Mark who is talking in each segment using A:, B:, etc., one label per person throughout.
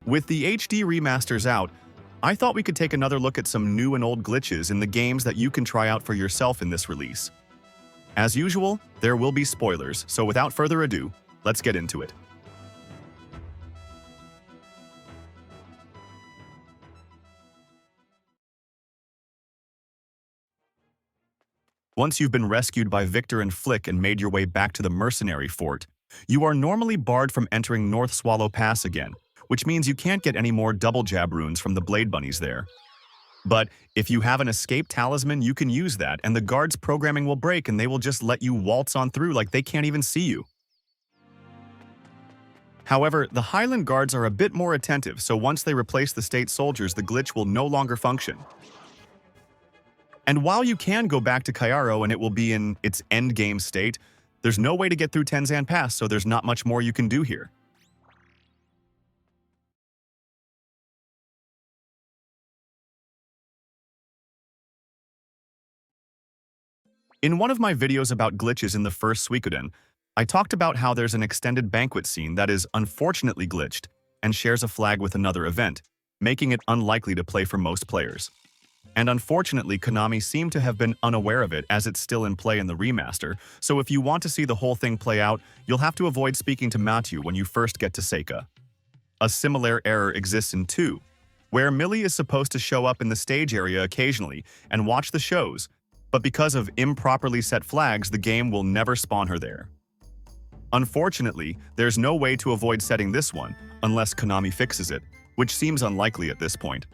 A: With the HD remasters out, I thought we could take another look at some new and old glitches in the games that you can try out for yourself in this release. As usual, there will be spoilers, so without further ado, let's get into it. Once you've been rescued by Victor and Flick and made your way back to the mercenary fort, you are normally barred from entering North Swallow Pass again, which means you can't get any more double jab runes from the Blade Bunnies there. But if you have an escape talisman, you can use that, and the guards' programming will break and they will just let you waltz on through like they can't even see you. However, the Highland guards are a bit more attentive, so once they replace the state soldiers, the glitch will no longer function. And while you can go back to Cairo and it will be in its endgame state, there's no way to get through Tenzan Pass, so there's not much more you can do here. In one of my videos about glitches in the first Suikoden, I talked about how there's an extended banquet scene that is unfortunately glitched and shares a flag with another event, making it unlikely to play for most players. And unfortunately, Konami seemed to have been unaware of it as it's still in play in the remaster, so if you want to see the whole thing play out, you'll have to avoid speaking to Matthew when you first get to Seika. A similar error exists in II, where Millie is supposed to show up in the stage area occasionally and watch the shows, but because of improperly set flags, the game will never spawn her there. Unfortunately, there's no way to avoid setting this one unless Konami fixes it, which seems unlikely at this point.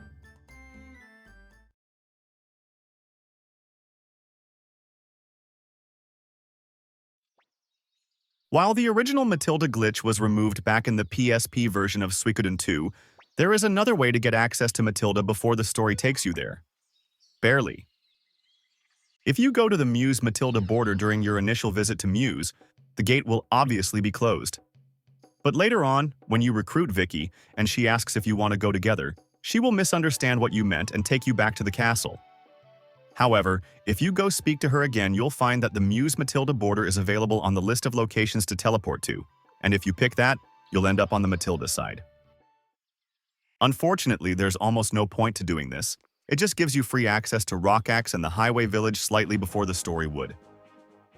A: While the original Matilda glitch was removed back in the PSP version of Suikoden 2, there is another way to get access to Matilda before the story takes you there. Barely. If you go to the Muse-Matilda border during your initial visit to Muse, the gate will obviously be closed. But later on, when you recruit Vicky and she asks if you want to go together, she will misunderstand what you meant and take you back to the castle. However, if you go speak to her again, you'll find that the Muse-Matilda border is available on the list of locations to teleport to, and if you pick that, you'll end up on the Matilda side. Unfortunately, there's almost no point to doing this. It just gives you free access to Rockaxe and the Highway Village slightly before the story would.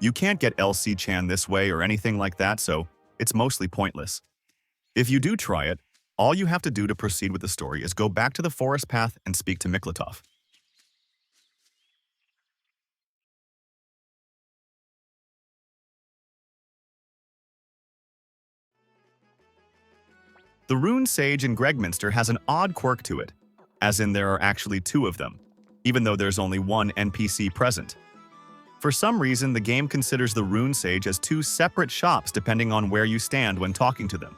A: You can't get LC-chan this way or anything like that, so it's mostly pointless. If you do try it, all you have to do to proceed with the story is go back to the forest path and speak to Miklatov. The Rune Sage in Gregminster has an odd quirk to it, as in there are actually two of them, even though there's only one NPC present. For some reason, the game considers the Rune Sage as two separate shops depending on where you stand when talking to them.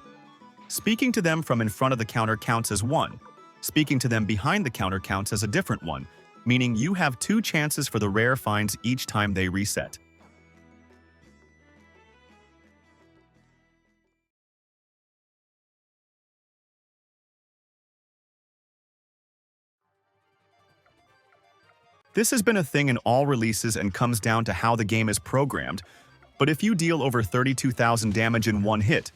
A: Speaking to them from in front of the counter counts as one. Speaking to them behind the counter counts as a different one, meaning you have two chances for the rare finds each time they reset. This has been a thing in all releases and comes down to how the game is programmed, but if you deal over 32,000 damage in one hit,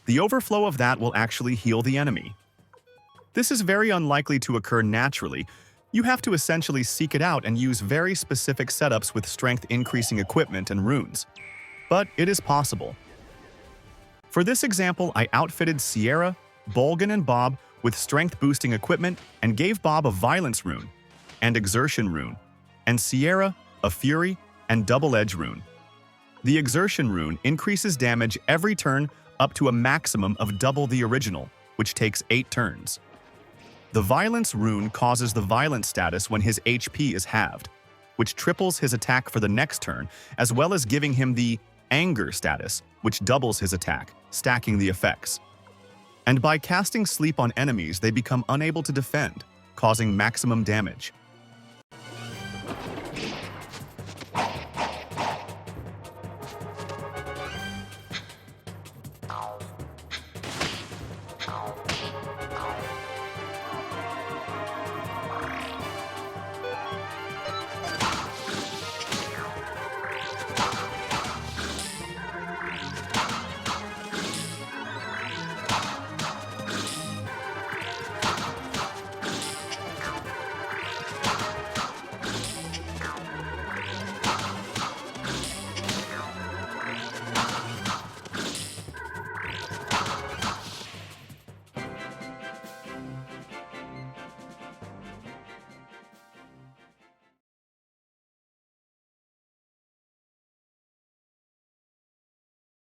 A: the overflow of that will actually heal the enemy. This is very unlikely to occur naturally. You have to essentially seek it out and use very specific setups with strength-increasing equipment and runes. But it is possible. For this example, I outfitted Sierra, Bolgan, and Bob with strength-boosting equipment and gave Bob a Violence rune and Exertion rune, and Sierra a Fury and Double Edge rune. The Exertion rune increases damage every turn up to a maximum of double the original, which takes 8 turns. The Violence rune causes the Violent status when his HP is halved, which triples his attack for the next turn, as well as giving him the Anger status, which doubles his attack, stacking the effects. And by casting Sleep on enemies, they become unable to defend, causing maximum damage.